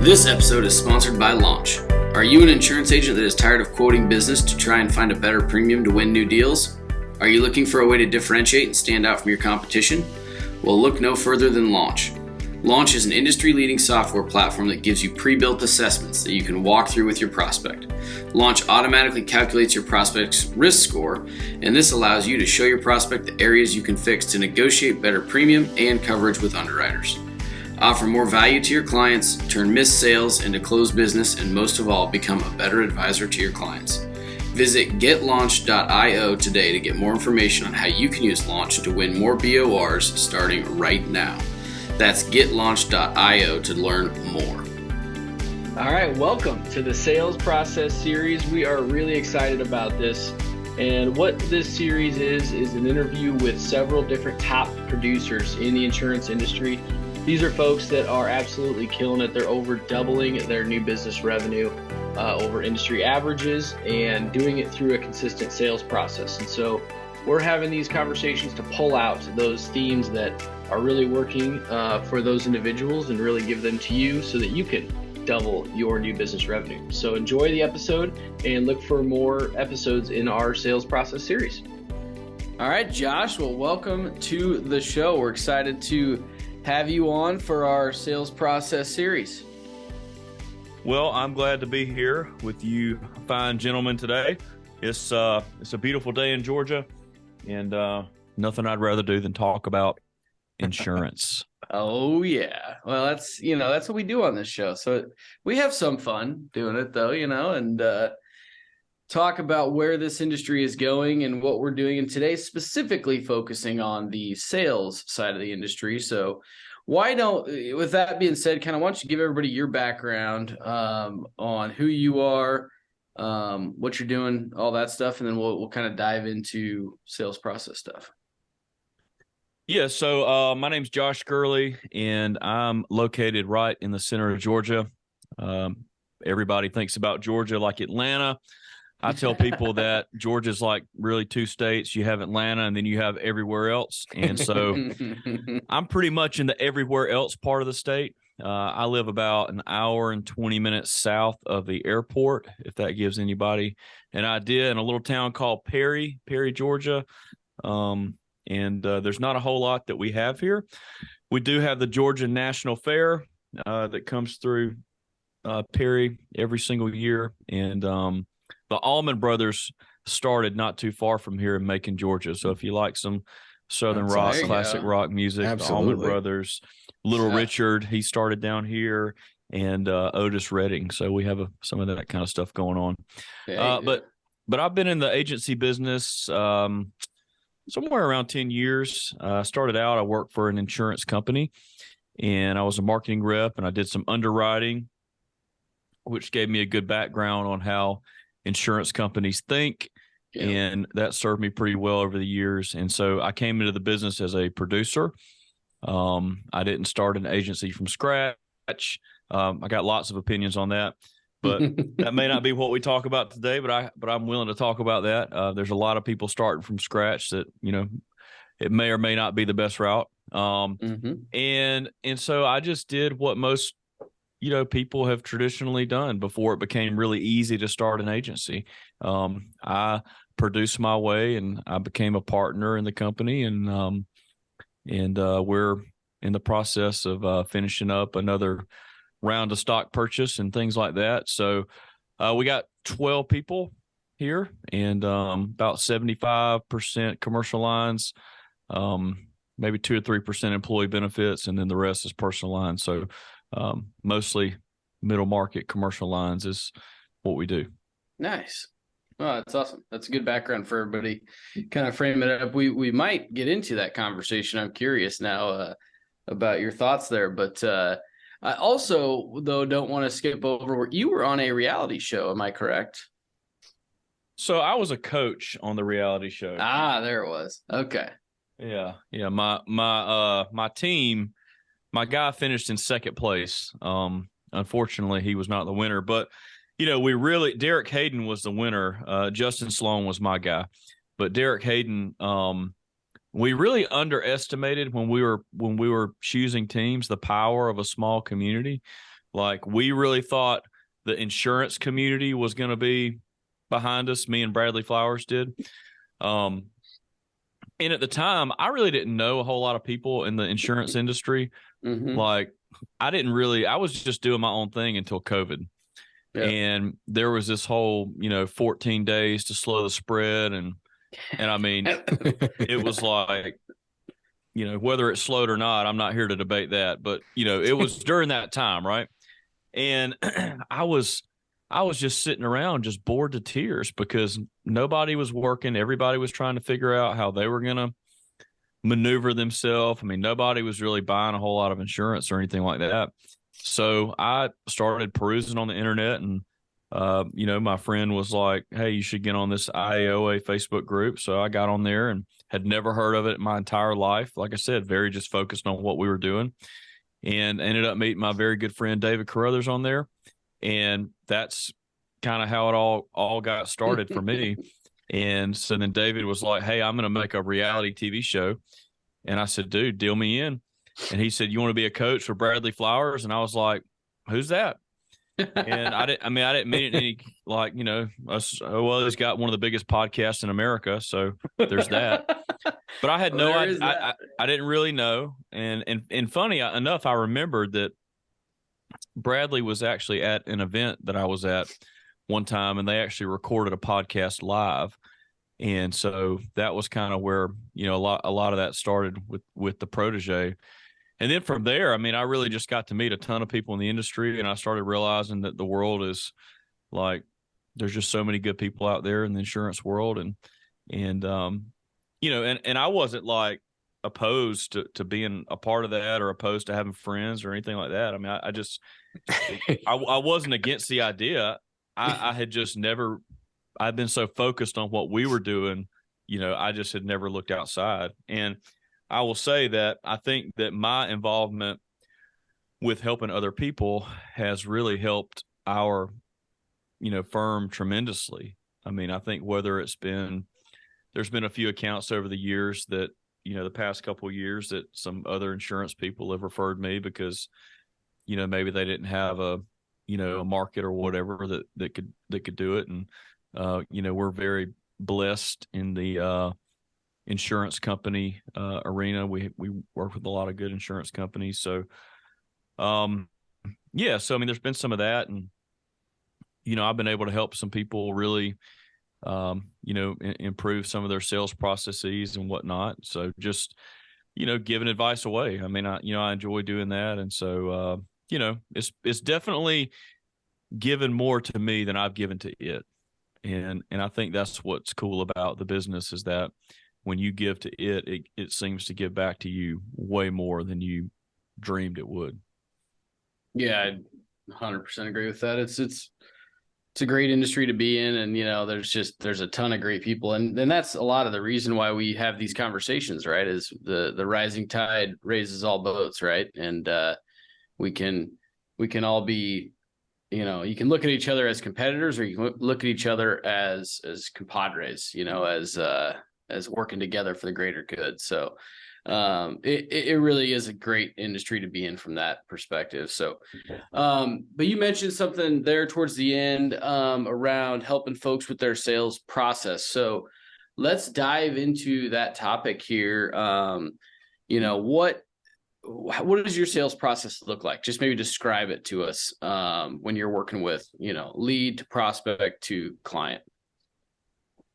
This episode is sponsored by Launch. Are you an insurance agent that is tired of quoting business to try and find a better premium to win new deals? Are you looking for a way to differentiate and stand out from your competition? Well, look no further than Launch. Launch is an industry-leading software platform that gives you pre-built assessments that you can walk through with your prospect. Launch automatically calculates your prospect's risk score, and this allows you to show your prospect the areas you can fix to negotiate better premium and coverage with underwriters. Offer more value to your clients, turn missed sales into closed business, and most of all, become a better advisor to your clients. Visit getlaunch.io today to get more information on how you can use Launch to win more BORs starting right now. That's getlaunch.io to learn more. All right, welcome to the Sales Process Series. We are really excited about this. And what this series is an interview with several different top producers in the insurance industry. These are folks that are absolutely killing it. They're over doubling their new business revenue over industry averages and doing it through a consistent sales process. And so we're having these conversations to pull out those themes that are really working for those individuals and really give them to you so that you can double your new business revenue. So enjoy the episode and look for more episodes in our Sales Process series. All right, Josh, well, welcome to the show. We're excited to have you on for our Sales Process series. Well, I'm glad to be here with you fine gentlemen today. It's a beautiful day in Georgia, and nothing I'd rather do than talk about insurance. Oh yeah. Well, that's what we do on this show. So we have some fun doing it though, and talk about where this industry is going and what we're doing. And today specifically focusing on the sales side of the industry. So with that being said, why don't you give everybody your background on who you are, what you're doing, all that stuff, and then we'll kind of dive into sales process stuff. Yeah, so my name's Josh Gurley, and I'm located right in the center of Georgia. Everybody thinks about Georgia like Atlanta. I tell people that Georgia's like really two states. You have Atlanta, and then you have everywhere else. And so I'm pretty much in the everywhere else part of the state. I live about an hour and 20 minutes south of the airport, if that gives anybody an idea, in a little town called Perry, Georgia. And there's not a whole lot that we have here. We do have the Georgia National Fair that comes through Perry every single year. And the Allman Brothers started not too far from here in Macon, Georgia. So if you like some Southern rock, classic rock music, the Allman Brothers, Little Richard, he started down here, and Otis Redding. So we have some of that kind of stuff going on. But I've been in the agency business somewhere around 10 years. I started out, I worked for an insurance company, and I was a marketing rep, and I did some underwriting, which gave me a good background on how insurance companies think, and that served me pretty well over the years. And so I came into the business as a producer. I didn't start an agency from scratch. I got lots of opinions on that, but that may not be what we talk about today, but I'm willing to talk about that. There's a lot of people starting from scratch that, it may or may not be the best route. And so I just did what most people have traditionally done before it became really easy to start an agency. I produced my way, and I became a partner in the company, and we're in the process of finishing up another round of stock purchase and things like that. So we got 12 people here, and about 75% commercial lines, maybe 2 or 3% employee benefits, and then the rest is personal lines. So mostly middle market commercial lines is what we do. Nice. Oh, that's awesome. That's a good background for everybody. Kind of frame it up. We might get into that conversation. I'm curious now about your thoughts there, but I also, though, don't want to skip over. You were on a reality show. Am I correct? So I was a coach on the reality show. There it was. Okay. Yeah. My team, my guy finished in second place. Unfortunately, he was not the winner, but Derek Hayden was the winner. Justin Sloan was my guy, but Derek Hayden, we really underestimated when we were choosing teams, the power of a small community. Like, we really thought the insurance community was going to be behind us. Me and Bradley Flowers did. And at the time, I really didn't know a whole lot of people in the insurance industry. Mm-hmm. Like, I was just doing my own thing until COVID. Yeah. And there was this whole, 14 days to slow the spread. And I mean, it was like, whether it slowed or not, I'm not here to debate that. But, it was during that time, right? And I was just sitting around just bored to tears because nobody was working. Everybody was trying to figure out how they were going to maneuver themselves. I mean, nobody was really buying a whole lot of insurance or anything like that. So I started perusing on the internet, and, my friend was like, hey, you should get on this IAOA Facebook group. So I got on there and had never heard of it my entire life. Like I said, very just focused on what we were doing, and ended up meeting my very good friend David Carruthers on there. And that's kind of how it all got started for me. And so then David was like, hey, I'm going to make a reality TV show. And I said, dude, deal me in. And he said, you want to be a coach for Bradley Flowers? And I was like, who's that? And I didn't mean it any, like, well, he's got one of the biggest podcasts in America. So there's that. But I had no idea. I didn't really know. And funny enough, I remembered that Bradley was actually at an event that I was at one time, and they actually recorded a podcast live. And so that was kind of where, a lot of that started with the protege. And then from there, I mean, I really just got to meet a ton of people in the industry, and I started realizing that the world is like, there's just so many good people out there in the insurance world. And I wasn't like opposed to being a part of that or opposed to having friends or anything like that. I mean, I wasn't against the idea. I had just never, I'd been so focused on what we were doing, I just had never looked outside. And I will say that I think that my involvement with helping other people has really helped our, firm tremendously. I mean, I think there's been a few accounts over the years that, the past couple of years that some other insurance people have referred me because, maybe they didn't have a market or whatever that could do it. And, we're very blessed in the insurance company arena. We work with a lot of good insurance companies. So, so, I mean, there's been some of that, and, I've been able to help some people really, improve some of their sales processes and whatnot. So just, giving advice away. I mean, I enjoy doing that. And so, it's definitely given more to me than I've given to it. And I think that's what's cool about the business is that when you give to it seems to give back to you way more than you dreamed it would. Yeah, I 100% agree with that. It's a great industry to be in. And, there's a ton of great people. And that's a lot of the reason why we have these conversations, right? Is the rising tide raises all boats, right? And we can all be, you can look at each other as competitors, or you can look at each other as compadres, as working together for the greater good. So it really is a great industry to be in from that perspective. So, but you mentioned something there towards the end around helping folks with their sales process. So let's dive into that topic here. What does your sales process look like? Just maybe describe it to us when you're working with, lead to prospect to client.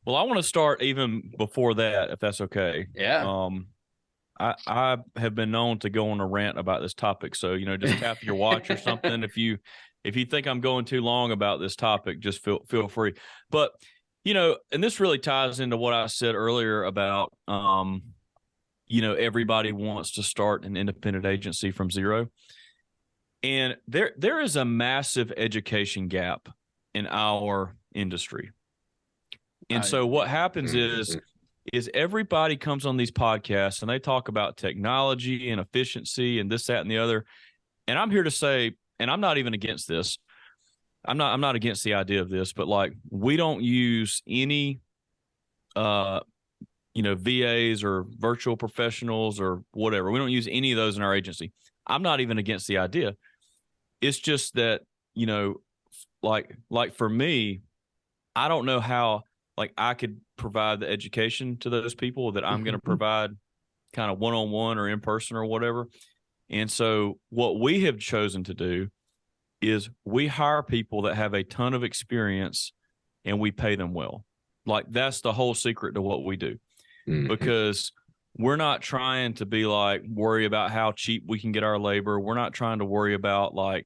Well, I want to start even before that, if that's okay. Yeah. I have been known to go on a rant about this topic. So, just tap your watch or something. If you think I'm going too long about this topic, just feel free. But, and this really ties into what I said earlier about, everybody wants to start an independent agency from zero. And there is a massive education gap in our industry. And so what happens is everybody comes on these podcasts and they talk about technology and efficiency and this, that, and the other. And I'm here to say, and I'm not even against this. I'm not against the idea of this, but like, we don't use any, VAs or virtual professionals or whatever. We don't use any of those in our agency. I'm not even against the idea. It's just that, like for me, I don't know how like I could provide the education to those people that I'm going to provide kind of one-on-one or in person or whatever. And so what we have chosen to do is we hire people that have a ton of experience and we pay them well. Like that's the whole secret to what we do, because we're not trying to be like worry about how cheap we can get our labor. We're not trying to worry about like,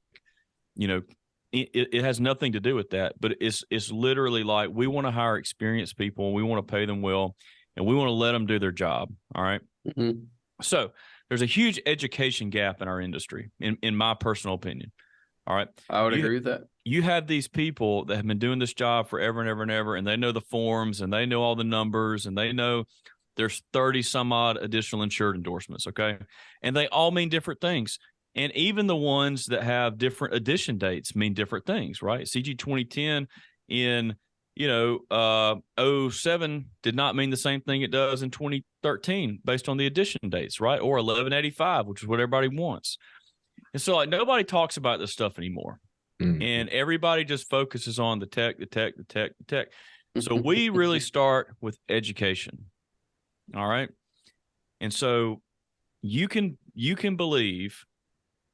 it has nothing to do with that, but it's literally like we want to hire experienced people and we want to pay them well and we want to let them do their job. All right. Mm-hmm. So there's a huge education gap in our industry, in my personal opinion. All right. I would agree with that. You have these people that have been doing this job forever and ever and ever, and they know the forms and they know all the numbers and they know there's 30 some odd additional insured endorsements. Okay. And they all mean different things. And even the ones that have different addition dates mean different things, right? CG 2010 in, 07 did not mean the same thing it does in 2013 based on the addition dates, right? Or 1185, which is what everybody wants. And so like nobody talks about this stuff anymore. And everybody just focuses on the tech. So we really start with education. All right. And so you can believe,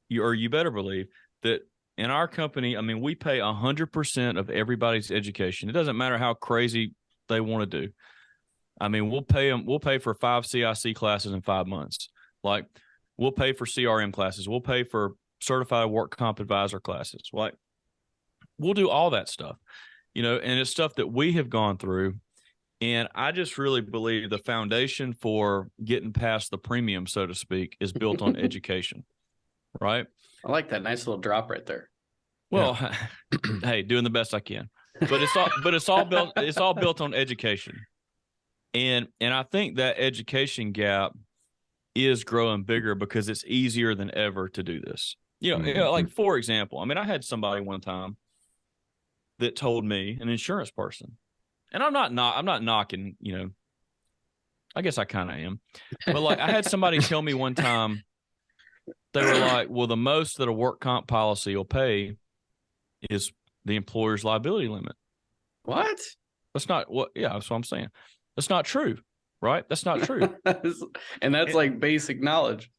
you better believe that in our company, I mean, we pay 100% of everybody's education. It doesn't matter how crazy they want to do. I mean, we'll pay for 5 CIC classes in 5 months. Like we'll pay for CRM classes. We'll pay for certified work comp advisor classes. Like we'll do all that stuff, and it's stuff that we have gone through. And I just really believe the foundation for getting past the premium, so to speak, is built on education. Right. I like that. Nice little drop right there. Well, hey, doing the best I can, but it's all built on education. And I think that education gap is growing bigger because it's easier than ever to do this. Like for example, I mean, I had somebody one time that told me, an insurance person, and I'm not knocking, I guess I kind of am, but like I had somebody tell me one time, they were like, well, the most that a work comp policy will pay is the employer's liability limit. What? That's not what, yeah, that's what I'm saying. That's not true, right? That's not true. And that's like basic knowledge.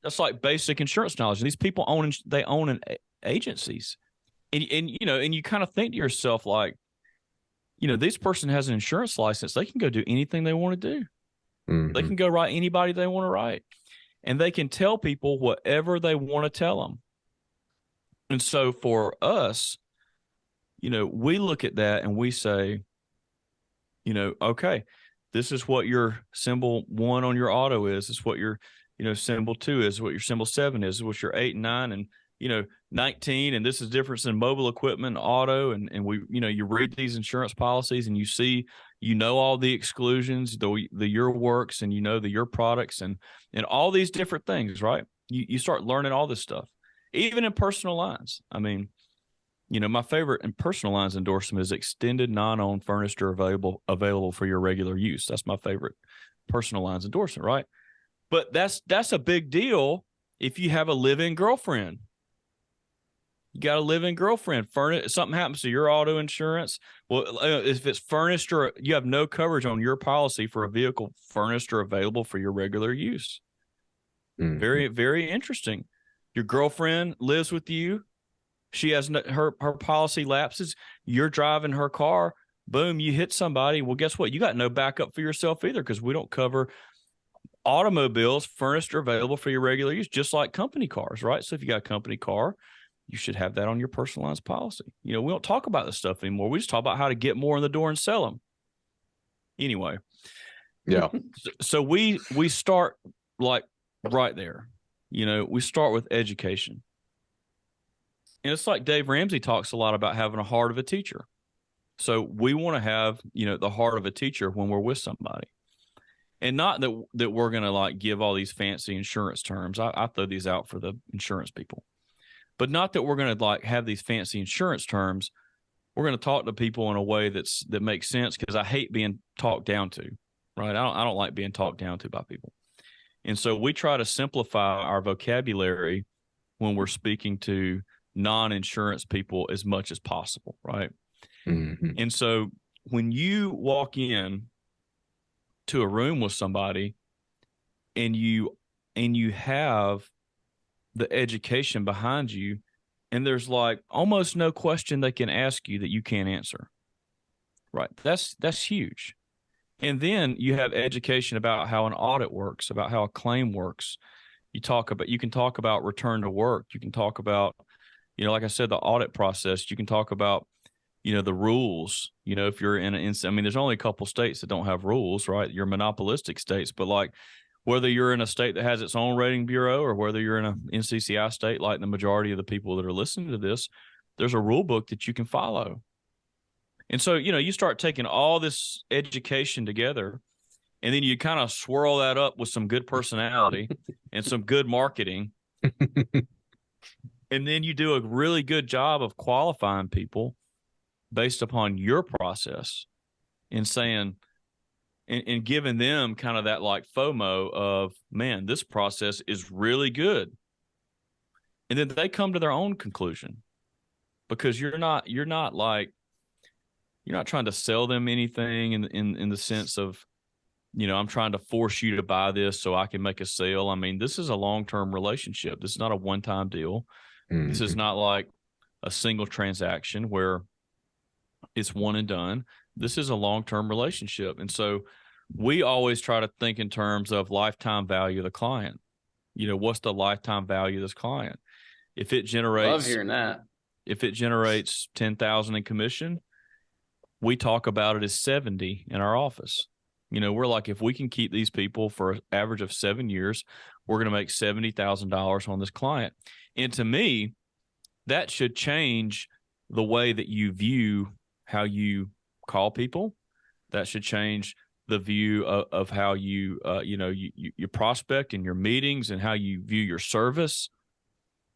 That's like basic insurance knowledge. These people own agencies. And you kind of think to yourself, like, this person has an insurance license. They can go do anything they want to do. Mm-hmm. They can go write anybody they want to write. And they can tell people whatever they want to tell them. And so for us, we look at that and we say, okay, this is what your symbol 1 on your auto is. This is what your, symbol 2 is, what your symbol 7 is, what your 8 and 9 and, 19. And this is difference in mobile equipment, auto. And we, you read these insurance policies and you see, all the exclusions, the your works and the your products and all these different things, right? You start learning all this stuff, even in personal lines. I mean, my favorite in personal lines endorsement is extended non-owned furnished or available for your regular use. That's my favorite personal lines endorsement, right? But that's a big deal if you have a live-in girlfriend. You got a live-in girlfriend. Something happens to your auto insurance. Well, if it's furnished or you have no coverage on your policy for a vehicle furnished or available for your regular use. Mm-hmm. Very, very interesting. Your girlfriend lives with you. She has her policy lapses. You're driving her car. Boom, you hit somebody. Well, guess what? You got no backup for yourself either because we don't cover automobiles furnished or available for your regular use, just like company cars, right? So if you got a company car, you should have that on your personalized policy. We don't talk about this stuff anymore. We just talk about how to get more in the door and sell them. Anyway. Yeah. So we start like right there. We start with education. And it's like Dave Ramsey talks a lot about having a heart of a teacher. So we want to have, the heart of a teacher when we're with somebody. And not that we're going to like give all these fancy insurance terms. I throw these out for the insurance people. But not that we're going to like have these fancy insurance terms. We're going to talk to people in a way that makes sense because I hate being talked down to, right? I don't like being talked down to by people. And so we try to simplify our vocabulary when we're speaking to non-insurance people as much as possible, right? Mm-hmm. And so when you walk in to a room with somebody and you have the education behind you, and there's like almost no question they can ask you that you can't answer, right? That's huge. And then you have education about how an audit works, about how a claim works. You can talk about return to work. You can talk about, like I said, the audit process. You can talk about, the rules. If you're there's only a couple states that don't have rules, right? You're monopolistic states, but like whether you're in a state that has its own rating bureau or whether you're in a NCCI state, like the majority of the people that are listening to this, there's a rule book that you can follow. And so, you start taking all this education together, and then you kind of swirl that up with some good personality and some good marketing. And then you do a really good job of qualifying people based upon your process and saying, and giving them kind of that like FOMO of, man, this process is really good. And then they come to their own conclusion, because you're not trying to sell them anything in the sense of, I'm trying to force you to buy this so I can make a sale. I mean, this is a long-term relationship. This is not a one-time deal. Mm-hmm. This is not like a single transaction where it's one and done. This is a long-term relationship. And so we always try to think in terms of lifetime value of the client. What's the lifetime value of this client? If it generates, love hearing that. If it generates $10,000 in commission, we talk about it as 70 in our office. We're like, if we can keep these people for an average of 7 years, we're going to make $70,000 on this client. And to me, that should change the way that you view how you call people. That should change the view of how you prospect in your meetings and how you view your service.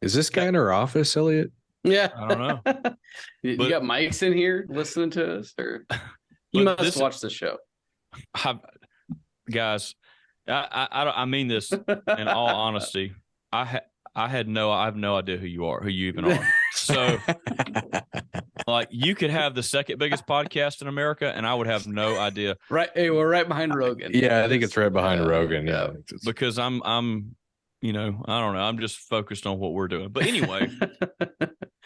Is this guy in our office, Elliot? Yeah. I don't know. You got mics in here listening to us, or you must watch the show. Guys, I mean this in all honesty. I have no idea who you even are. So like, you could have the second biggest podcast in America and I would have no idea. Right. Hey, we're right behind Rogan. Yeah, I think it's right behind Rogan. Yeah. Because I'm I don't know. I'm just focused on what we're doing. But anyway,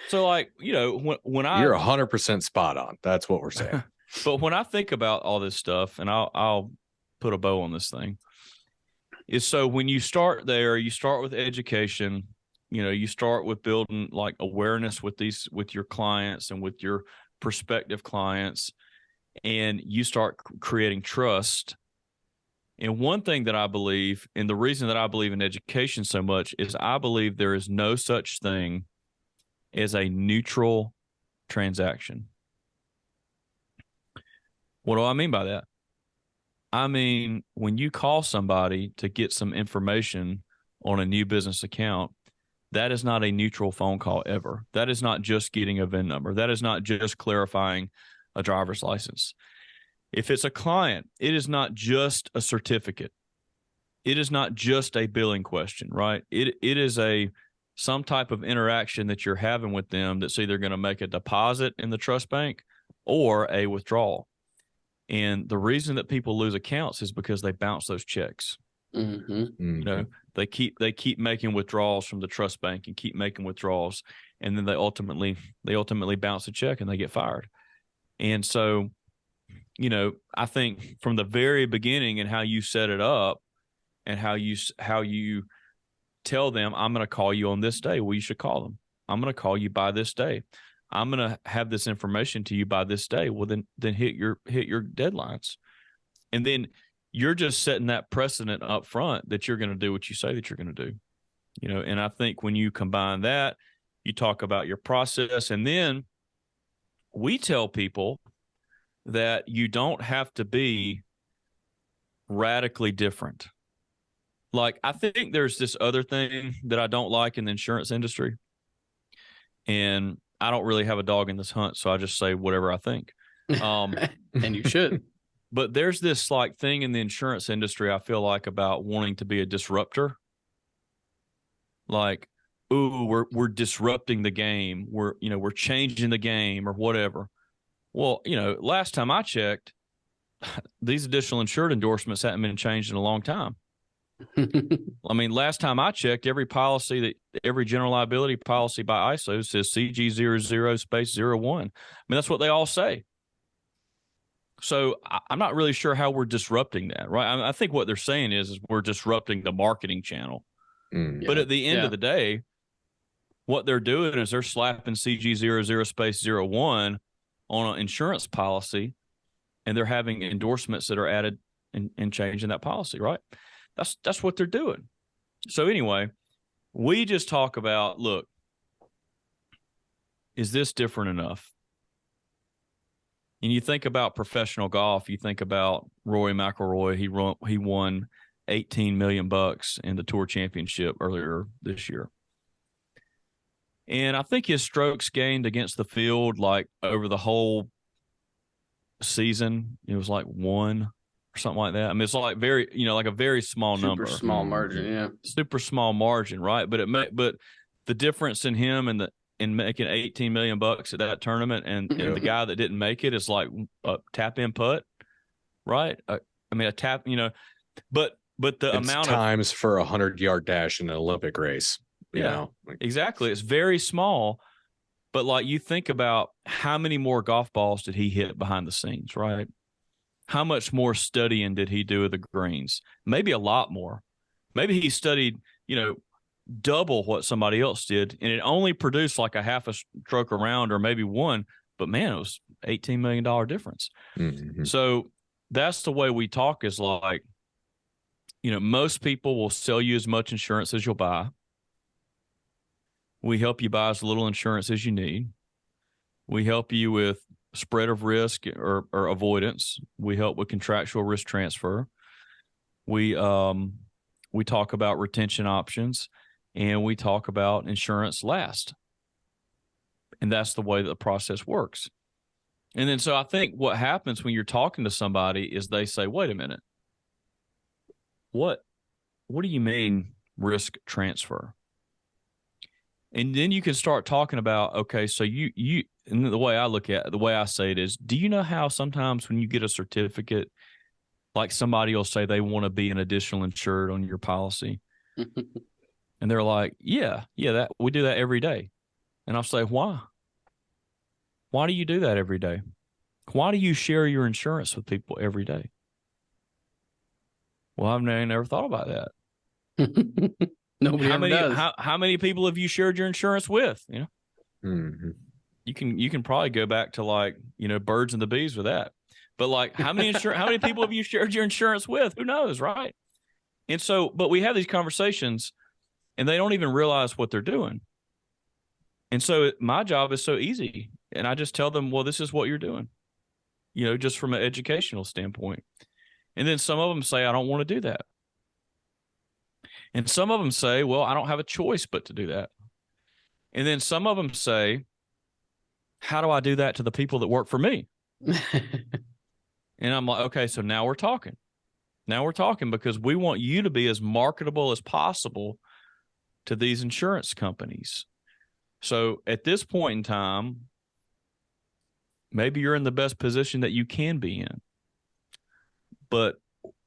so like, when you're 100% spot on. That's what we're saying. But when I think about all this stuff, and I'll put a bow on this thing, is so when you start there, you start with education, you start with building like awareness with your clients and with your prospective clients, and you start creating trust. And one thing that I believe, and the reason that I believe in education so much, is I believe there is no such thing as a neutral transaction. What do I mean by that? I mean, when you call somebody to get some information on a new business account, that is not a neutral phone call ever. That is not just getting a VIN number. That is not just clarifying a driver's license. If it's a client, it is not just a certificate. It is not just a billing question, right? It is some type of interaction that you're having with them that's either going to make a deposit in the trust bank or a withdrawal. And the reason that people lose accounts is because they bounce those checks. Mm-hmm. Mm-hmm. They keep making withdrawals from the trust bank and keep making withdrawals, and then they ultimately bounce the check and they get fired. And so, I think from the very beginning and how you set it up and how you tell them, I'm going to call you on this day. Well, you should call them. I'm going to call you by this day. I'm going to have this information to you by this day. Well, then hit your deadlines. And then you're just setting that precedent up front that you're going to do what you say that you're going to do. And I think when you combine that, you talk about your process, and then we tell people that you don't have to be radically different. Like, I think there's this other thing that I don't like in the insurance industry, and I don't really have a dog in this hunt, so I just say whatever I think. And you should. But there's this like thing in the insurance industry, I feel like, about wanting to be a disruptor. Like, ooh, we're disrupting the game. We're changing the game or whatever. Well, last time I checked, these additional insured endorsements hadn't been changed in a long time. I mean, last time I checked, every general liability policy by ISO says CG00/01. I mean, that's what they all say. So I'm not really sure how we're disrupting that, right? I think what they're saying is we're disrupting the marketing channel. But at the end of the day, what they're doing is they're slapping CG00/01 on an insurance policy, and they're having endorsements that are added and changing that policy, right? That's what they're doing. So anyway, we just talk about, look, is this different enough? And you think about professional golf, you think about Rory McIlroy. He won $18 million in the Tour Championship earlier this year. And I think his strokes gained against the field, like over the whole season, it was like 1 or something like that. I mean, it's like like a very small number. Super small margin, yeah. Super small margin, right? But the difference in him and in making $18 million at that tournament and the guy that didn't make it is like a tap in putt, right? I mean, a tap, but the it's amount times for 100-yard dash in an Olympic race. Exactly. It's very small, but like you think about how many more golf balls did he hit behind the scenes, right? How much more studying did he do of the greens? Maybe a lot more. Maybe he studied, double what somebody else did, and it only produced like a half a stroke around or maybe one, but man, it was $18 million difference. Mm-hmm. So that's the way we talk is like, most people will sell you as much insurance as you'll buy. We help you buy as little insurance as you need. We help you with spread of risk or avoidance. We help with contractual risk transfer. We talk about retention options, and we talk about insurance last. And that's the way that the process works. And then so I think what happens when you're talking to somebody is they say, wait a minute, what do you mean risk transfer? And then you can start talking about, okay, so you and the way I look at it, the way I say it is, do you know how sometimes when you get a certificate, like somebody will say they want to be an additional insured on your policy? And they're like, yeah, that we do that every day. And I'll say, why? Why do you do that every day? Why do you share your insurance with people every day? Well, I've never thought about that. Nobody ever does. How many people have you shared your insurance with? Mm-hmm. You can probably go back to like, birds and the bees with that. But like how many people have you shared your insurance with? Who knows, right? And so, but we have these conversations and they don't even realize what they're doing. And so my job is so easy. And I just tell them, well, this is what you're doing, just from an educational standpoint. And then some of them say, I don't want to do that. And some of them say, well, I don't have a choice but to do that. And then some of them say, how do I do that to the people that work for me? And I'm like, okay, so now we're talking. Now we're talking because we want you to be as marketable as possible to these insurance companies. So at this point in time, maybe you're in the best position that you can be in. But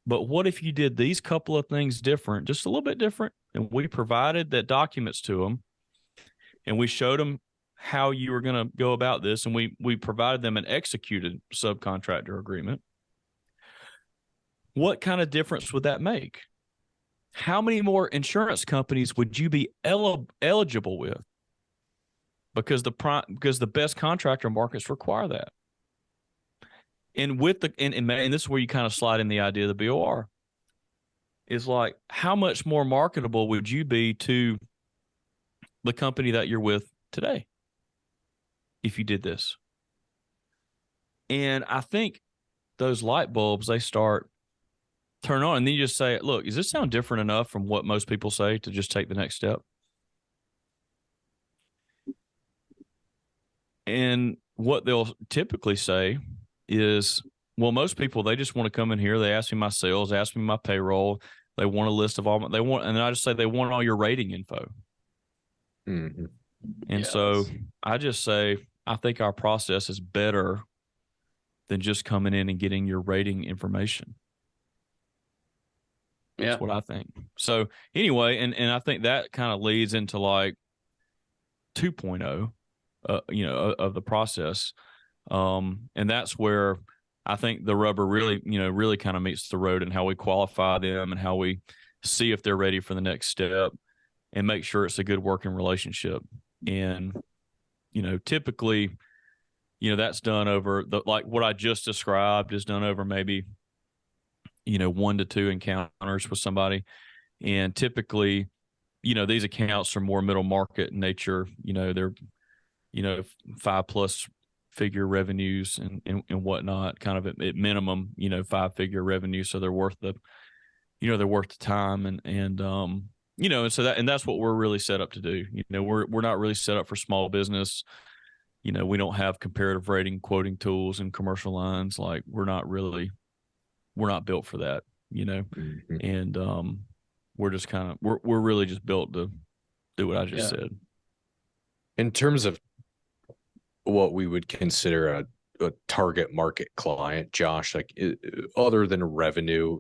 what if you did these couple of things different, just a little bit different, and we provided that documents to them, and we showed them how you were going to go about this, and we provided them an executed subcontractor agreement? What kind of difference would that make? How many more insurance companies would you be eligible with? Because the best contractor markets require that. And with and this is where you kind of slide in the idea of the BOR is like, how much more marketable would you be to the company that you're with today if you did this? And I think those light bulbs, they start turn on, and then you just say, look, does this sound different enough from what most people say to just take the next step? And what they'll typically say is, well, most people, they just want to come in here. They ask me my sales, ask me my payroll. They want a list of all they want. And then I just say, they want all your rating info. Mm-hmm. And so I just say, I think our process is better than just coming in and getting your rating information. That's what I think. So anyway, and I think that kind of leads into like 2.0, of the process. And that's where I think the rubber really kind of meets the road, and how we qualify them and how we see if they're ready for the next step and make sure it's a good working relationship. And, typically, that's done over like what I just described is done over maybe, 1 to 2 encounters with somebody. And typically, these accounts are more middle market in nature. They're, 5+ figure revenues and whatnot, kind of at minimum, 5-figure revenue. So they're worth the time. And so that's what we're really set up to do. We're not really set up for small business. We don't have comparative rating quoting tools and commercial lines. Like we're not built for that, Mm-hmm. and we're just we're really just built to do what I just said. In terms of what we would consider a target market client, Josh, like other than revenue,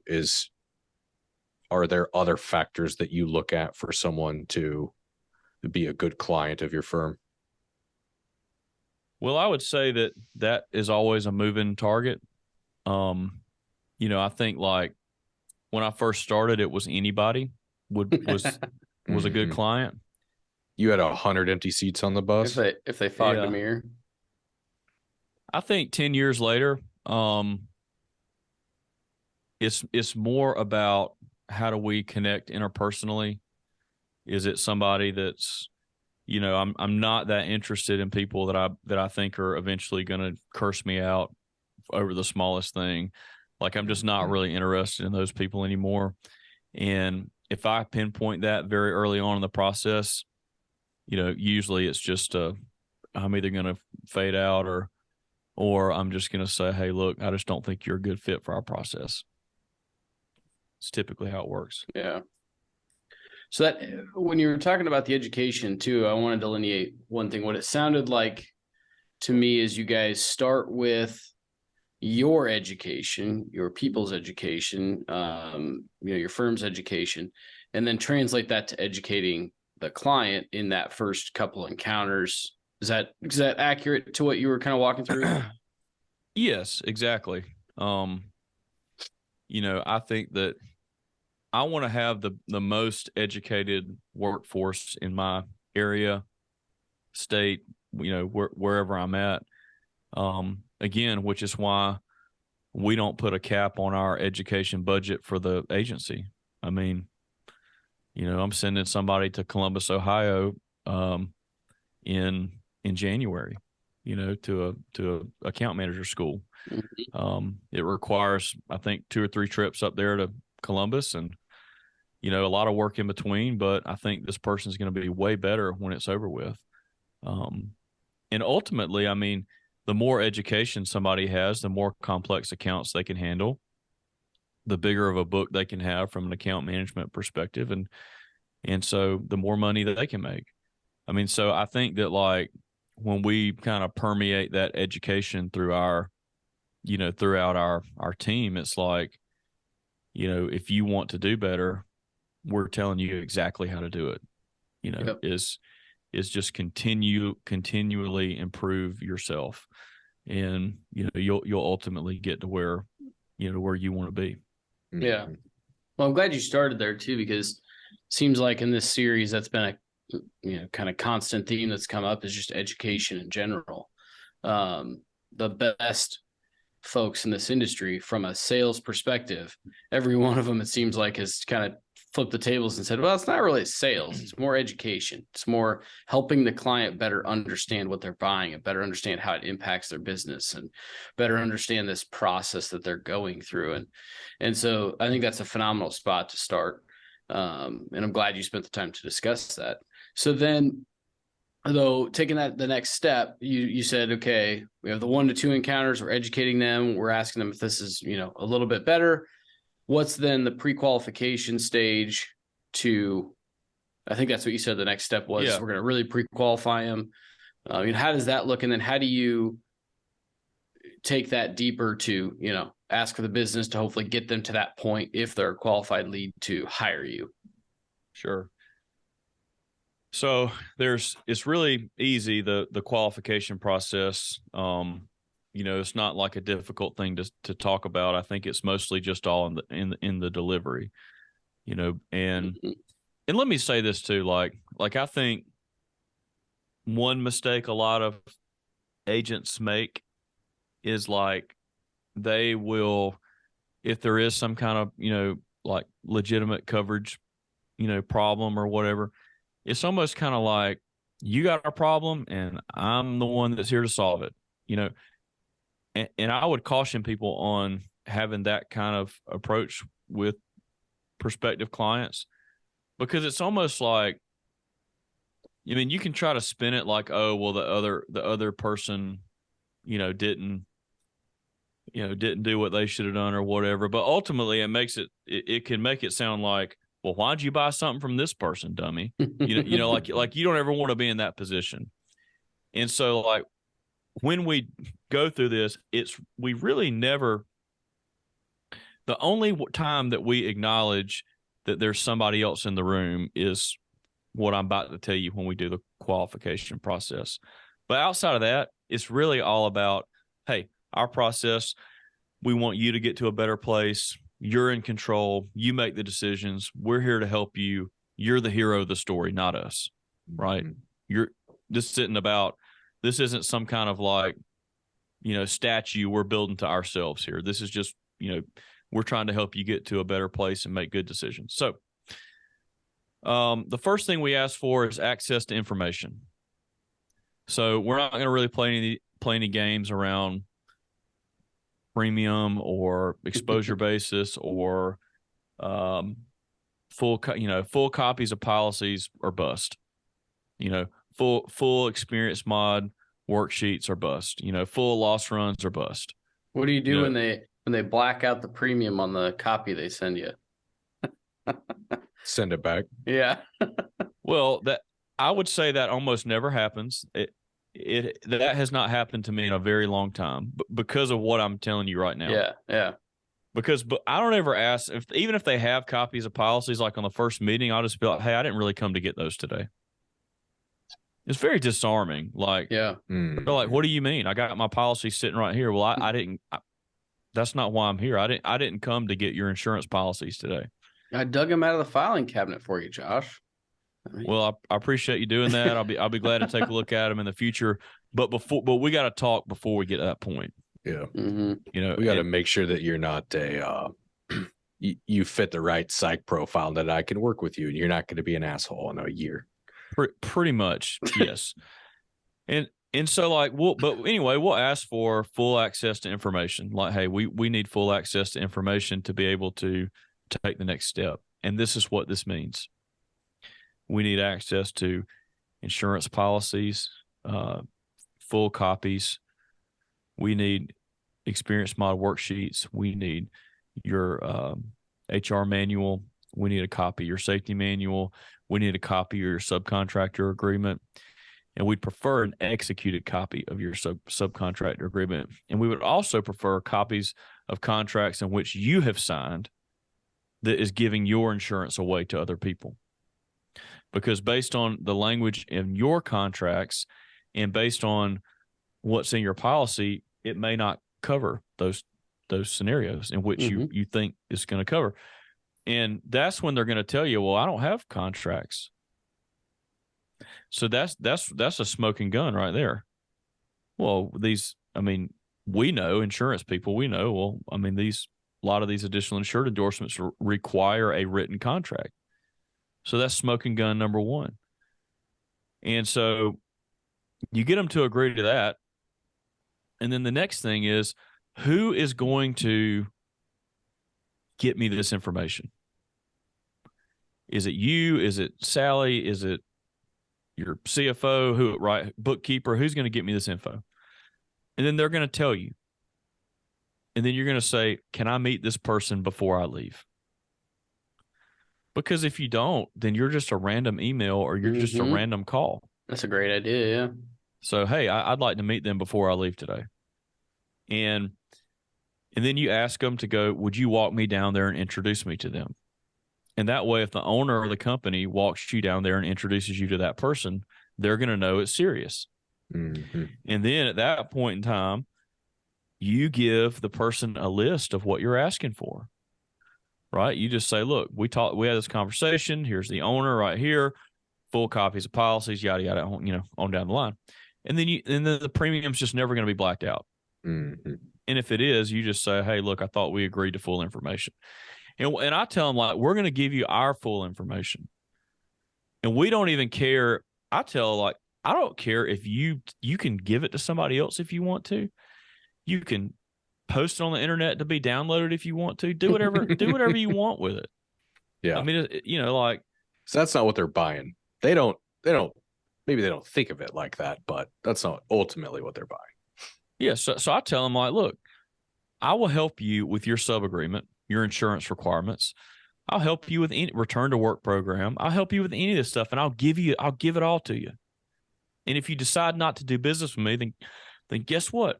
are there other factors that you look at for someone to be a good client of your firm? Well, I would say that is always a moving target. I think like when I first started, it was anybody was a good client. You had 100 empty seats on the bus. If they fogged a mirror. I think 10 years later, it's more about how do we connect interpersonally. Is it somebody that's, I'm not that interested in people that I think are eventually going to curse me out over the smallest thing. Like I'm just not really interested in those people anymore. And if I pinpoint that very early on in the process, usually it's just I'm either going to fade out or I'm just going to say, hey, look, I just don't think you're a good fit for our process. It's typically how it works. Yeah. So that when you were talking about the education too, I want to delineate one thing. What it sounded like to me is you guys start with your education, your people's education, your firm's education, and then translate that to educating the client in that first couple encounters. Is that accurate to what you were kind of walking through? Yes, exactly. I think that I want to have the most educated workforce in my area, state, wherever I'm at. Again, which is why we don't put a cap on our education budget for the agency. I mean, I'm sending somebody to Columbus, Ohio, in January, to a account manager school. Mm-hmm. It requires, I think, 2 or 3 trips up there to Columbus and, a lot of work in between, but I think this person's going to be way better when it's over with. And ultimately, I mean, the more education somebody has, the more complex accounts they can handle, the bigger of a book they can have from an account management perspective. And so the more money that they can make. I mean, so I think that like when we kind of permeate that education through throughout our team, it's like, if you want to do better, we're telling you exactly how to do it, Yep. is just continually improve yourself. And, you'll ultimately get to where you want to be. Yeah. Well, I'm glad you started there too, because it seems like in this series, that's been a, kind of constant theme that's come up is just education in general. The best folks in this industry from a sales perspective, every one of them, it seems like, has kind of flipped the tables and said, well, it's not really sales. It's more education. It's more helping the client better understand what they're buying and better understand how it impacts their business and better understand this process that they're going through. And so I think that's a phenomenal spot to start. And I'm glad you spent the time to discuss that. So then, though, taking that the next step, you said, okay, we have the 1 to 2 encounters. We're educating them. We're asking them if this is, a little bit better. What's then the pre-qualification stage to I think that's what you said the next step was. Yeah. We're going to really pre-qualify them. How does that look? And then how do you take that deeper to, ask for the business to hopefully get them to that point if they're a qualified lead to hire you? Sure. So it's really easy, the qualification process. It's not like a difficult thing to talk about. I think it's mostly just all in the delivery, and let me say this too, like I think one mistake a lot of agents make is like they will, if there is some kind of, like legitimate coverage, problem or whatever, it's almost kind of like you got a problem and I'm the one that's here to solve it, and I would caution people on having that kind of approach with prospective clients, because it's almost like, you can try to spin it like, oh, well, the other person, didn't do what they should have done or whatever. But ultimately it can make it sound like, well, why'd you buy something from this person, dummy? Like you don't ever want to be in that position. And so like when we go through this, we really never, the only time that we acknowledge that there's somebody else in the room is what I'm about to tell you when we do the qualification process. But outside of that, it's really all about, hey, our process, we want you to get to a better place. You're in control. You make the decisions. We're here to help you. You're the hero of the story, not us, right? Mm-hmm. This isn't some kind of like, statue we're building to ourselves here. This is just, we're trying to help you get to a better place and make good decisions. So the first thing we ask for is access to information. So we're not going to really play any games around premium or exposure basis or full copies of policies or bust. Full experience mod worksheets or bust. Full loss runs or bust. What do you do when they black out the premium on the copy they send you? Send it back. Yeah. Well, that I would say that almost never happens. That has not happened to me in a very long time, because of what I'm telling you right now. Yeah. But I don't ever ask even if they have copies of policies, like on the first meeting, I'll just be like, hey, I didn't really come to get those today. It's very disarming. Like, yeah. They're like, what do you mean? I got my policy sitting right here. Well, I didn't. That's not why I'm here. I didn't come to get your insurance policies today. I dug them out of the filing cabinet for you, Josh. Well, I appreciate you doing that. I'll be glad to take a look at them in the future. But we got to talk before we get to that point. Yeah. Mm-hmm. We got to make sure that you're not you fit the right psych profile, that I can work with you, and you're not going to be an asshole in a year. Pretty much, yes. And so like we'll ask for full access to information. Like, hey, we need full access to information to be able to take the next step. And this is what this means. We need access to insurance policies, full copies. We need experience mod worksheets. We need your HR manual. We need a copy of your safety manual. We need a copy of your subcontractor agreement. And we'd prefer an executed copy of your subcontractor agreement. And we would also prefer copies of contracts in which you have signed that is giving your insurance away to other people. Because based on the language in your contracts and based on what's in your policy, it may not cover those scenarios in which you think it's going to cover. And that's when they're going to tell you, well, I don't have contracts. So that's a smoking gun right there. Well, we know, insurance people, we know, well, a lot of these additional insured endorsements require a written contract. So that's smoking gun number one. And so you get them to agree to that. And then the next thing is, who is going to get me this information? Is it you? Is it Sally? Is it your CFO, bookkeeper? Who's going to get me this info? And then they're going to tell you. And then you're going to say, can I meet this person before I leave? Because if you don't, then you're just a random email or you're just a random call. That's a great idea. Yeah. So, hey, I'd like to meet them before I leave today. And then you ask them to go, would you walk me down there and introduce me to them? And that way, if the owner of the company walks you down there and introduces you to that person, they're going to know it's serious. Mm-hmm. And then at that point in time, you give the person a list of what you're asking for, right? You just say, look, we had this conversation. Here's the owner right here, full copies of policies, yada, yada, on down the line. And then the premium's just never going to be blacked out. Mm-hmm. And if it is, you just say, hey, look, I thought we agreed to full information. And I tell them, like, we're going to give you our full information. And we don't even care. I tell, like, I don't care if you can give it to somebody else if you want to. You can post it on the internet to be downloaded if you want to. Do whatever you want with it. Yeah. I mean, like. So that's not what they're buying. Maybe they don't think of it like that, but that's not ultimately what they're buying. Yeah. So I tell them, like, look, I will help you with your sub-agreement, your insurance requirements. I'll help you with any return to work program. I'll help you with any of this stuff, and I'll give it all to you. And if you decide not to do business with me, then guess what?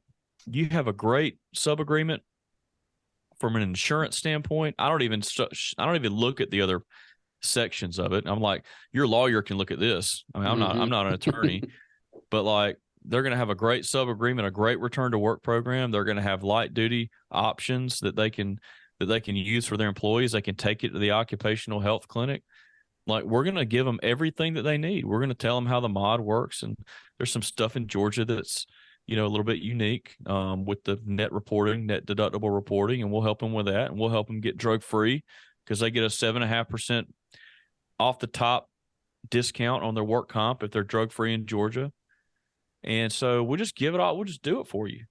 You have a great sub-agreement from an insurance standpoint. I don't even look at the other sections of it. I'm like, your lawyer can look at this. I mean, I'm not an attorney, but like, they're going to have a great sub-agreement, a great return to work program. They're going to have light duty options that they can use for their employees. They can take it to the occupational health clinic. Like, we're going to give them everything that they need. We're going to tell them how the mod works. And there's some stuff in Georgia that's, a little bit unique with the net deductible reporting, and we'll help them with that. And we'll help them get drug free because they get a 7.5% off the top discount on their work comp if they're drug free in Georgia. And so we'll just give it all. We'll just do it for you.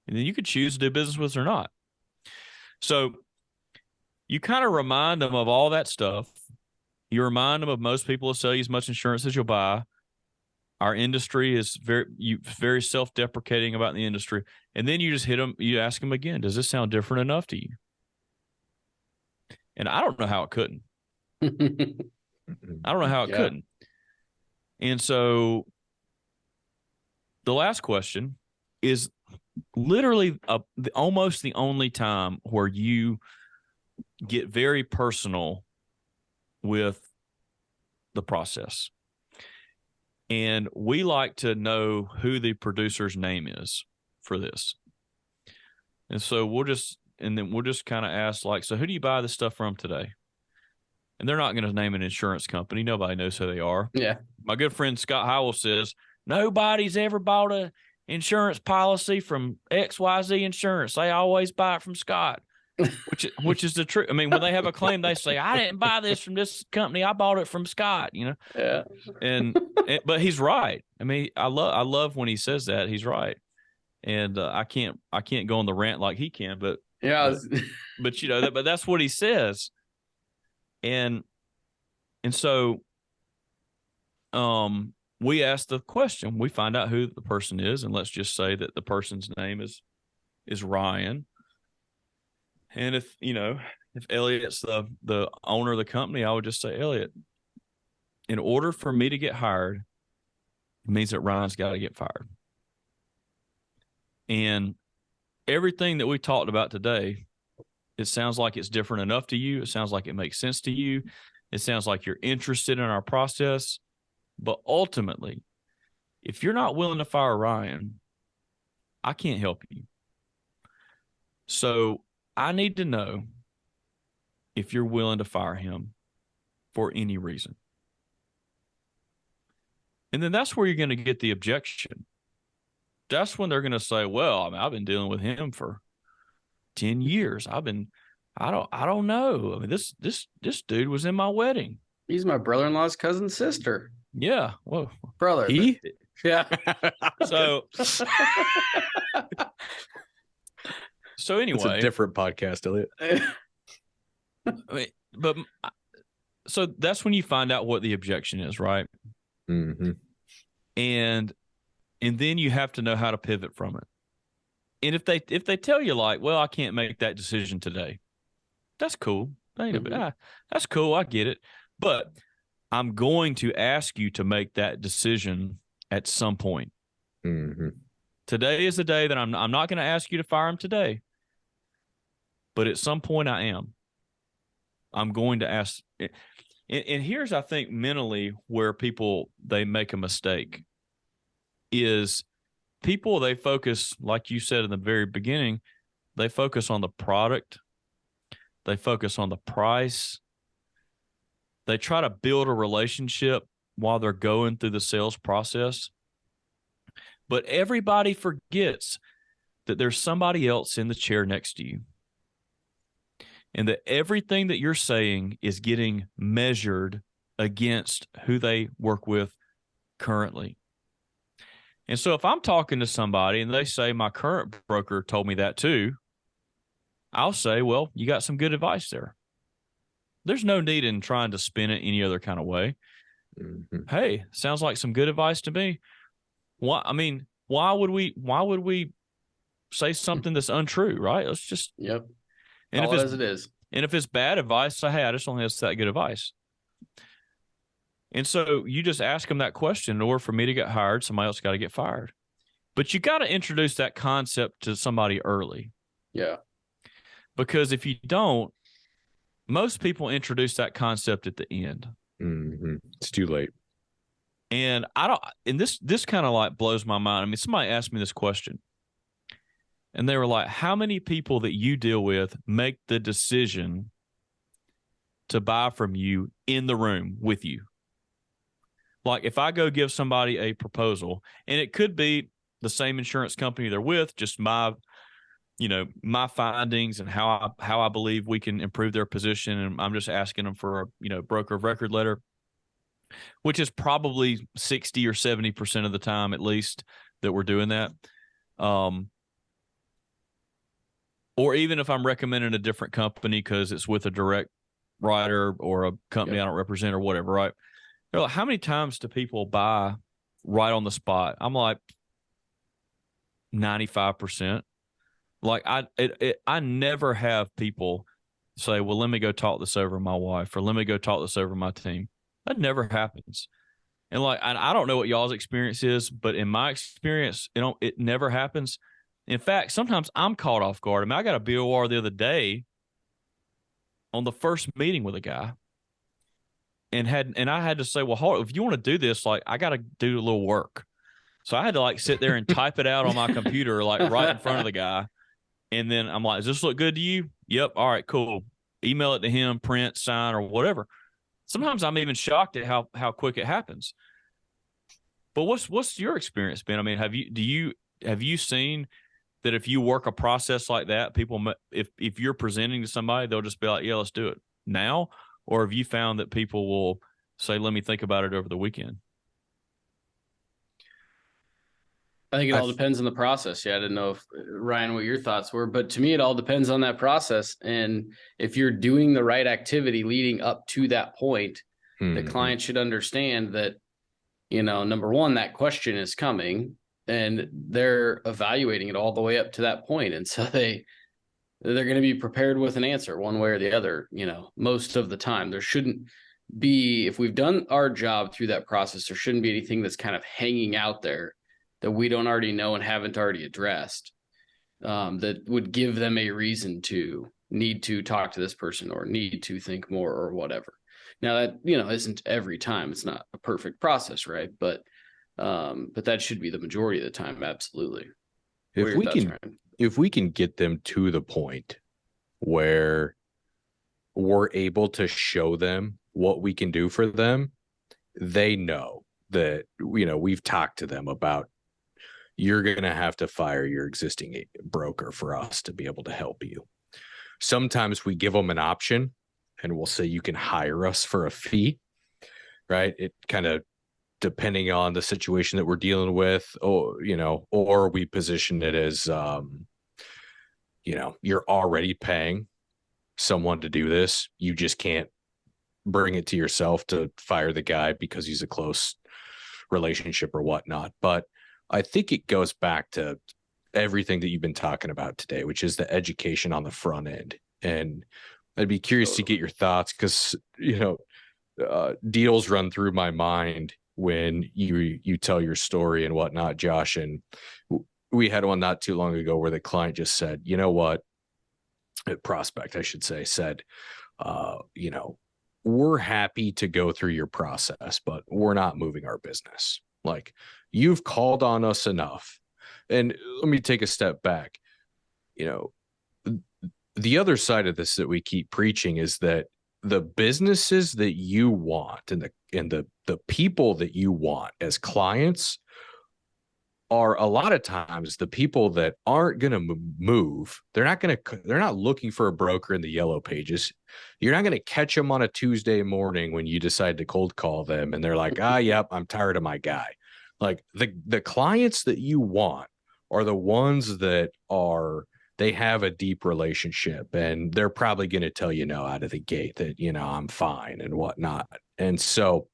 And then you could choose to do business with us or not. So you kind of remind them of all that stuff. You remind them of most people will sell you as much insurance as you'll buy. Our industry is very self-deprecating about the industry. And then you just hit them. You ask them again, does this sound different enough to you? And I don't know how it couldn't. I don't know how it couldn't. And so the last question is literally almost the only time where you get very personal with the process. And we like to know who the producer's name is for this. And so we'll just kind of ask, like, so who do you buy this stuff from today? And they're not going to name an insurance company. Nobody knows who they are. Yeah. My good friend Scott Howell says, nobody's ever bought an insurance policy from XYZ Insurance. They always buy it from Scott, which is the truth. I mean, when they have a claim, they say, I didn't buy this from this company. I bought it from Scott, Yeah. But he's right. I mean, I love when he says that. He's right. And I can't go on the rant like he can, but yeah, but that's what he says. And so we ask the question, we find out who the person is, and let's just say that the person's name is Ryan. And if Elliot's the owner of the company, I would just say, Elliot, in order for me to get hired, it means that Ryan's got to get fired. And everything that we talked about today, it sounds like it's different enough to you. It sounds like it makes sense to you. It sounds like you're interested in our process. But ultimately, if you're not willing to fire Ryan, I can't help you. So I need to know if you're willing to fire him for any reason. And then that's where you're going to get the objection. That's when they're going to say, well, I mean, I've been dealing with him for 10 years. I don't know. I mean, this dude was in my wedding. He's my brother-in-law's cousin's sister. Yeah. Well, brother. Yeah. So anyway, it's a different podcast, Elliot. I mean, but so that's when you find out what the objection is, right? Mm-hmm. And then you have to know how to pivot from it. And if they tell you, like, well, I can't make that decision today, that's cool. That's cool. I get it. But I'm going to ask you to make that decision at some point. Mm-hmm. Today is the day that I'm not going to ask you to fire him today, but at some point I am. I'm going to ask. And here's, I think, mentally where people, they make a mistake is people, they focus, like you said in the very beginning, they focus on the product. They focus on the price. They try to build a relationship while they're going through the sales process. But everybody forgets that there's somebody else in the chair next to you, and that everything that you're saying is getting measured against who they work with currently. And so if I'm talking to somebody and they say, my current broker told me that too, I'll say, well, you got some good advice there. There's no need in trying to spin it any other kind of way. Mm-hmm. Hey, sounds like some good advice to me. Why would we say something that's untrue, right? Let's just And if it's as it is. And if it's bad advice, say, hey, I just don't think that's that good advice. And so you just ask them that question. In order for me to get hired, somebody else got to get fired. But you got to introduce that concept to somebody early. Yeah. Because if you don't, most people introduce that concept at the end. Mm-hmm. It's too late. And this kind of like blows my mind. I mean, somebody asked me this question and they were like, how many people that you deal with make the decision to buy from you in the room with you? Like if I go give somebody a proposal, and it could be the same insurance company they're with, just my findings and how I believe we can improve their position. And I'm just asking them for a, broker of record letter, which is probably 60 or 70% of the time, at least, that we're doing that. Or even if I'm recommending a different company because it's with a direct writer or a company I don't represent or whatever, right? They're like, how many times do people buy right on the spot? I'm like, 95%. Like I never have people say, well, let me go talk this over my wife, or let me go talk this over my team. That never happens. And like, I don't know what y'all's experience is, but in my experience, it never happens. In fact, sometimes I'm caught off guard. I mean, I got a BOR the other day on the first meeting with a guy, and I had to say, well, hold, if you want to do this, like, I got to do a little work. So I had to like sit there and type it out on my computer, like right in front of the guy. And then I'm like, does this look good to you? Yep. All right, cool. Email it to him, print, sign, or whatever. Sometimes I'm even shocked at how quick it happens. But what's your experience been? I mean, have you seen that if you work a process like that, people, if you're presenting to somebody, they'll just be like, yeah, let's do it now? Or have you found that people will say, let me think about it over the weekend? I think it all depends on the process. Yeah, I didn't know if Ryan, what your thoughts were, but to me, it all depends on that process. And if you're doing the right activity leading up to that point, the client should understand that, number one, that question is coming, and they're evaluating it all the way up to that point. And so they're going to be prepared with an answer one way or the other, most of the time. There shouldn't be, if we've done our job through that process, there shouldn't be anything that's kind of hanging out there that we don't already know and haven't already addressed, that would give them a reason to need to talk to this person or need to think more or whatever. Now that, isn't every time. It's not a perfect process, right? But that should be the majority of the time. Absolutely. If we can get them to the point where we're able to show them what we can do for them, they know that, we've talked to them about, you're going to have to fire your existing broker for us to be able to help you. Sometimes we give them an option and we'll say, you can hire us for a fee, right? It kind of, depending on the situation that we're dealing with, or we position it as, you're already paying someone to do this. You just can't bring it to yourself to fire the guy because he's a close relationship or whatnot. But I think it goes back to everything that you've been talking about today, which is the education on the front end. And I'd be curious to get your thoughts because, deals run through my mind when you tell your story and whatnot, Josh. And we had one not too long ago where the client just said, you know what, prospect, I should say, said, we're happy to go through your process, but we're not moving our business. Like, you've called on us enough. And let me take a step back. The other side of this that we keep preaching is that the businesses that you want and the people that you want as clients are a lot of times the people that aren't going to move. They're not looking for a broker in the yellow pages. You're not going to catch them on a Tuesday morning when you decide to cold call them and they're like, yep, I'm tired of my guy. Like the clients that you want are the ones that they have a deep relationship and they're probably going to tell you no out of the gate that, I'm fine and whatnot. And so,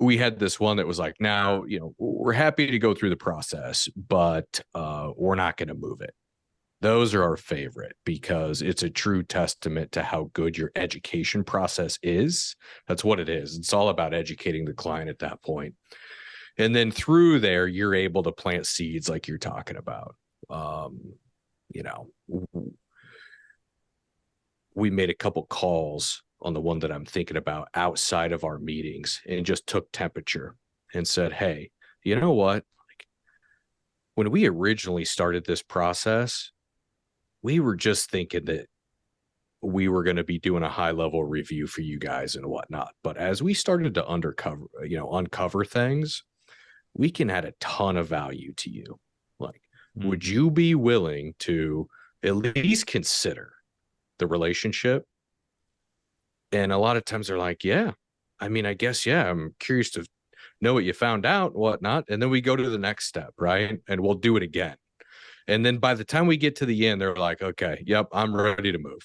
we had this one that was like, now, we're happy to go through the process, but we're not going to move it. Those are our favorite because it's a true testament to how good your education process is. That's what it is. It's all about educating the client at that point. And then through there, you're able to plant seeds like you're talking about. We made a couple calls on the one that I'm thinking about outside of our meetings and just took temperature and said, hey, you know what? Like, when we originally started this process, we were just thinking that we were going to be doing a high level review for you guys and whatnot. But as we started to uncover things, we can add a ton of value to you. Like, would you be willing to at least consider the relationship? And a lot of times they're like, yeah, I mean, I guess, yeah, I'm curious to know what you found out and whatnot. And then we go to the next step, right? And we'll do it again. And then by the time we get to the end, they're like, okay, yep, I'm ready to move.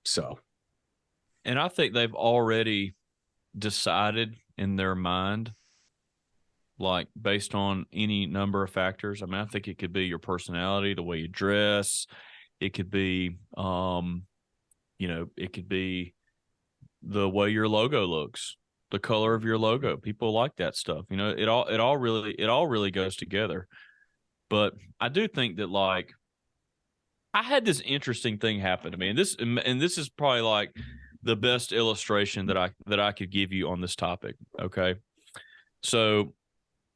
So. And I think they've already decided in their mind, like based on any number of factors. I mean, I think it could be your personality, the way you dress. It could be, it could be the way your logo looks, the color of your logo. People like that stuff. It all really goes together. But I do think that, like, I had this interesting thing happen to me, and this is probably like the best illustration that I could give you on this topic. Okay. So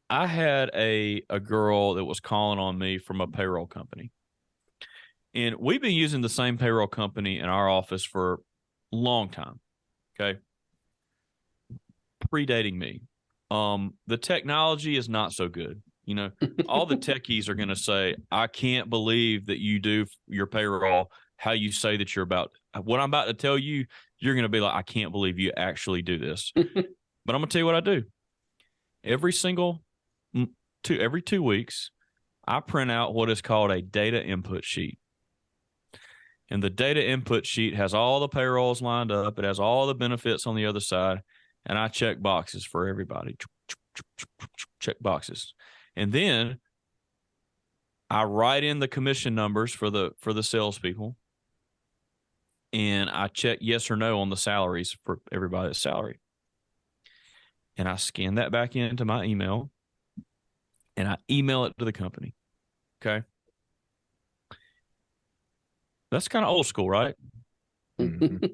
I had a girl that was calling on me from a payroll company. And we've been using the same payroll company in our office for a long time. Okay. Predating me. The technology is not so good. All the techies are going to say, I can't believe that you do your payroll how you say that you're about. What I'm about to tell you, you're going to be like, I can't believe you actually do this. But I'm going to tell you what I do. Every 2 weeks, I print out what is called a data input sheet. And the data input sheet has all the payrolls lined up. It has all the benefits on the other side. And I check boxes for everybody. Check boxes. And then I write in the commission numbers for the salespeople. And I check yes or no on the salaries for everybody's salary. And I scan that back into my email. And I email it to the company. Okay. That's kind of old school, right? Mm-hmm.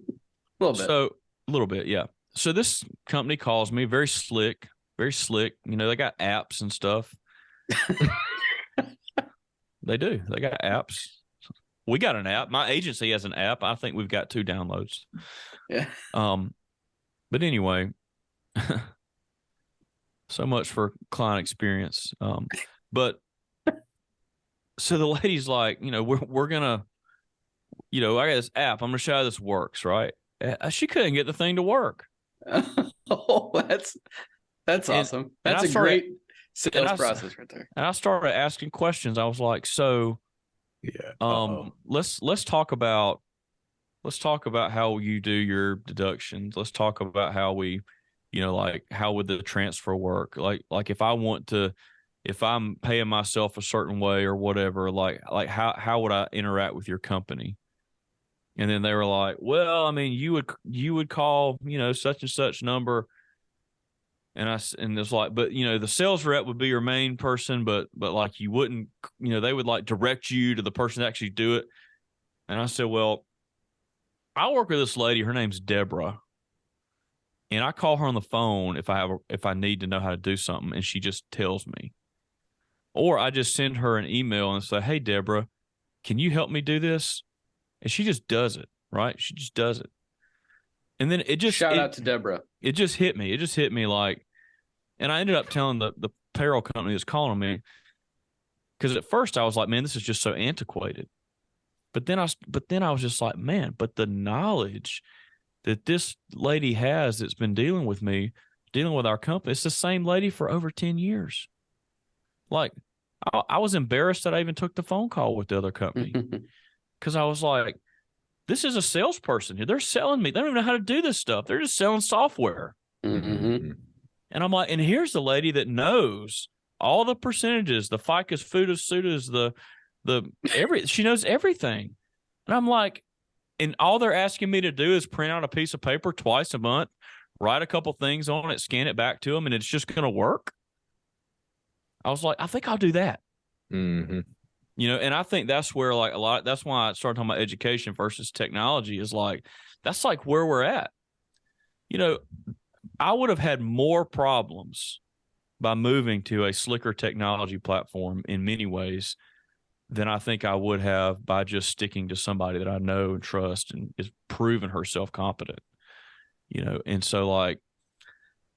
A little bit, yeah. So this company calls me, very slick. They got apps and stuff. They do. They got apps. We got an app. My agency has an app. I think we've got 2 downloads. Yeah. But anyway, so much for client experience. But so the lady's like, we're gonna, I got this app. I'm gonna show you how this works, right? She couldn't get the thing to work. Oh, that's awesome. That's a great sales process right there. And I started asking questions. I was like, so let's talk about how you do your deductions. Let's talk about how we, how would the transfer work? Like if I'm paying myself a certain way or whatever, like how would I interact with your company? And then they were like, well, I mean, you would call, such and such number. And it's like, but the sales rep would be your main person, but like you wouldn't, they would like direct you to the person to actually do it. And I said, well, I work with this lady. Her name's Deborah. And I call her on the phone if I need to know how to do something, and she just tells me. Or I just send her an email and say, hey, Deborah, can you help me do this? And she just does it, right? She just does it. And then it just shout out to Deborah. It just hit me. It just hit me like, and I ended up telling the payroll company that's calling me, because at first I was like, man, this is just so antiquated. But then I was just like, man, but the knowledge that this lady has that's been dealing with our company, it's the same lady for over 10 years. Like, I was embarrassed that I even took the phone call with the other company, because I was like, this is a salesperson here. They're selling me. They don't even know how to do this stuff. They're just selling software. Mm-hmm. And I'm like, and here's the lady that knows all the percentages, the FICAs, FUTAs, SUTAs, she knows everything. And I'm like, and all they're asking me to do is print out a piece of paper twice a month, write a couple things on it, scan it back to them, and it's just going to work. I was like, I think I'll do that. Mm-hmm. And I think that's where that's why I started talking about education versus technology, is like, that's like where we're at. I would have had more problems by moving to a slicker technology platform in many ways than I think I would have by just sticking to somebody that I know and trust and is proven herself competent, And so, like,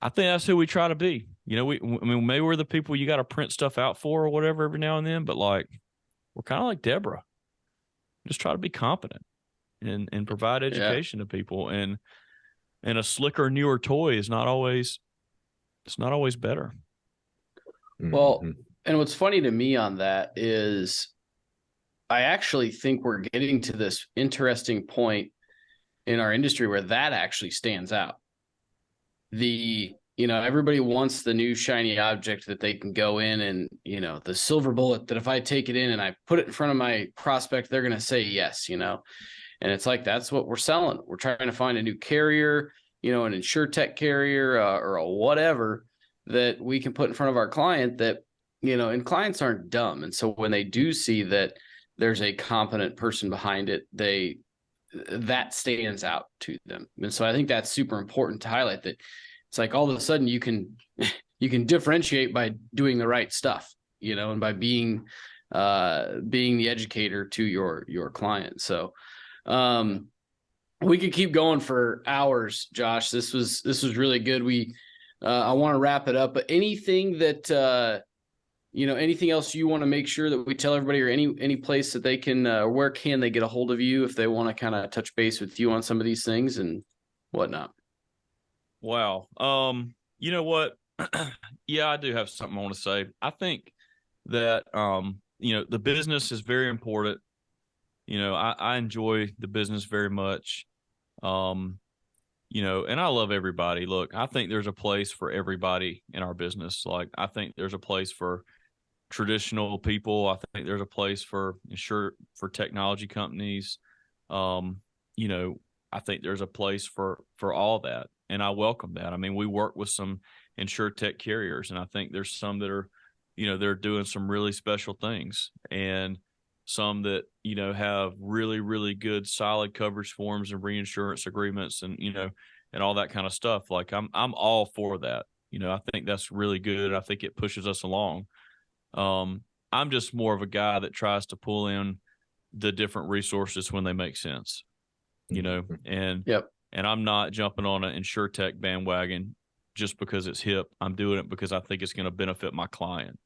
I think that's who we try to be. Maybe we're the people you got to print stuff out for or whatever every now and then, but like, we're kind of like Deborah. Just try to be competent and provide education to people. And a slicker, newer toy is not always better. Well, and what's funny to me on that is I actually think we're getting to this interesting point in our industry where that actually stands out. Everybody wants the new shiny object that they can go in and, the silver bullet that if I take it in and I put it in front of my prospect, they're going to say yes, and it's like, that's what we're selling. We're trying to find a new carrier, an InsurTech carrier or a whatever that we can put in front of our client that, and clients aren't dumb. And so when they do see that there's a competent person behind it, that stands out to them. And so I think that's super important to highlight, that it's like all of a sudden you can differentiate by doing the right stuff, and by being the educator to your client. So we could keep going for hours, Josh. This was really good. I want to wrap it up, but anything that anything else you want to make sure that we tell everybody, or any place that they can, where can they get a hold of you if they want to kind of touch base with you on some of these things and whatnot? Wow. You know what? Yeah, I do have something I want to say. I think that, the business is very important. I enjoy the business very much. And I love everybody. Look, I think there's a place for everybody in our business. Like, I think there's a place for traditional people. I think there's a place for technology companies. I think there's a place for all that. And I welcome that. I mean, we work with some InsurTech carriers, and I think there's some that are, they're doing some really special things, and some that, have really, really good, solid coverage forms and reinsurance agreements and, and all that kind of stuff. Like, I'm all for that. I think that's really good. I think it pushes us along. I'm just more of a guy that tries to pull in the different resources when they make sense, and yep. And I'm not jumping on an InsurTech bandwagon just because it's hip. I'm doing it because I think it's going to benefit my client.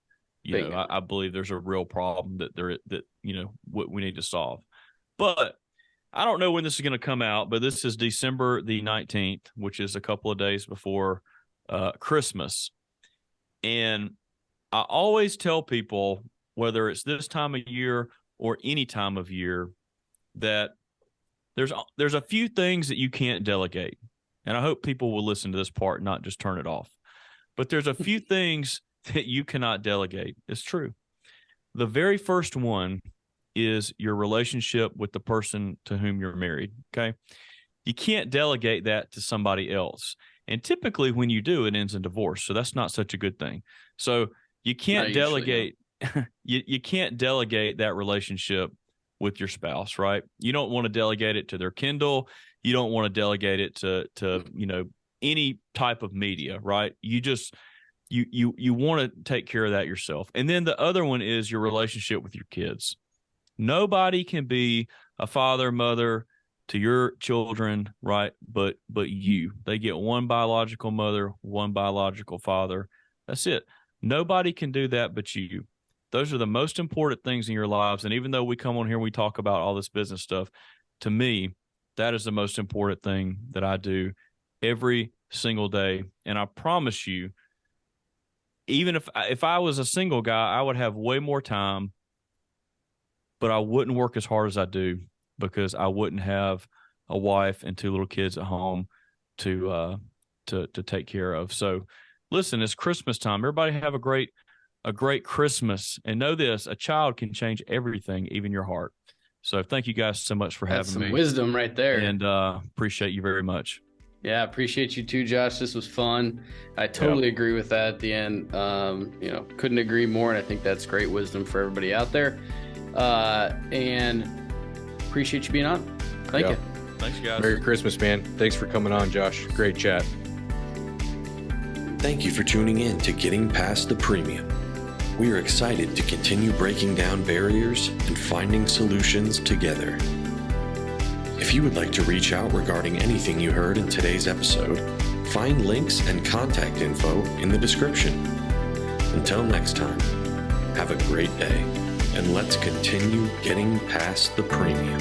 I believe there's a real problem that we need to solve. But I don't know when this is going to come out, but this is December the 19th, which is a couple of days before Christmas. And I always tell people, whether it's this time of year or any time of year, that there's a few things that you can't delegate. And I hope people will listen to this part, not just turn it off. But there's a few things that you cannot delegate. It's true. The very first one is your relationship with the person to whum you're married. Okay. You can't delegate that to somebody else. And typically when you do, it ends in divorce. So that's not such a good thing. So you can't delegate, you can't delegate that relationship with your spouse, right? You don't want to delegate it to their Kindle. You don't want to delegate it to any type of media, right? You just, you want to take care of that yourself. And then the other one is your relationship with your kids. Nobody can be a father, mother to your children, right? But you. They get one biological mother, one biological father. That's it. Nobody can do that but you. Those are the most important things in your lives. And even though we come on here and we talk about all this business stuff, to me, that is the most important thing that I do every single day. And I promise you, even if I was a single guy, I would have way more time, but I wouldn't work as hard as I do because I wouldn't have a wife and 2 little kids at home to take care of. So listen, it's Christmas time. Everybody have a great Christmas, and know this, a child can change everything, even your heart. So thank you guys so much for having me. Wisdom right there. And appreciate you very much. Yeah, appreciate you too, Josh. This was fun. I totally agree with that at the end. Couldn't agree more, and I think that's great wisdom for everybody out there. And appreciate you being on. Thank you. Thanks, guys. Merry Christmas, man. Thanks for coming on, Josh. Great chat. Thank you for tuning in to Getting Past the Premium. We are excited to continue breaking down barriers and finding solutions together. If you would like to reach out regarding anything you heard in today's episode, find links and contact info in the description. Until next time, have a great day, and let's continue getting past the premium.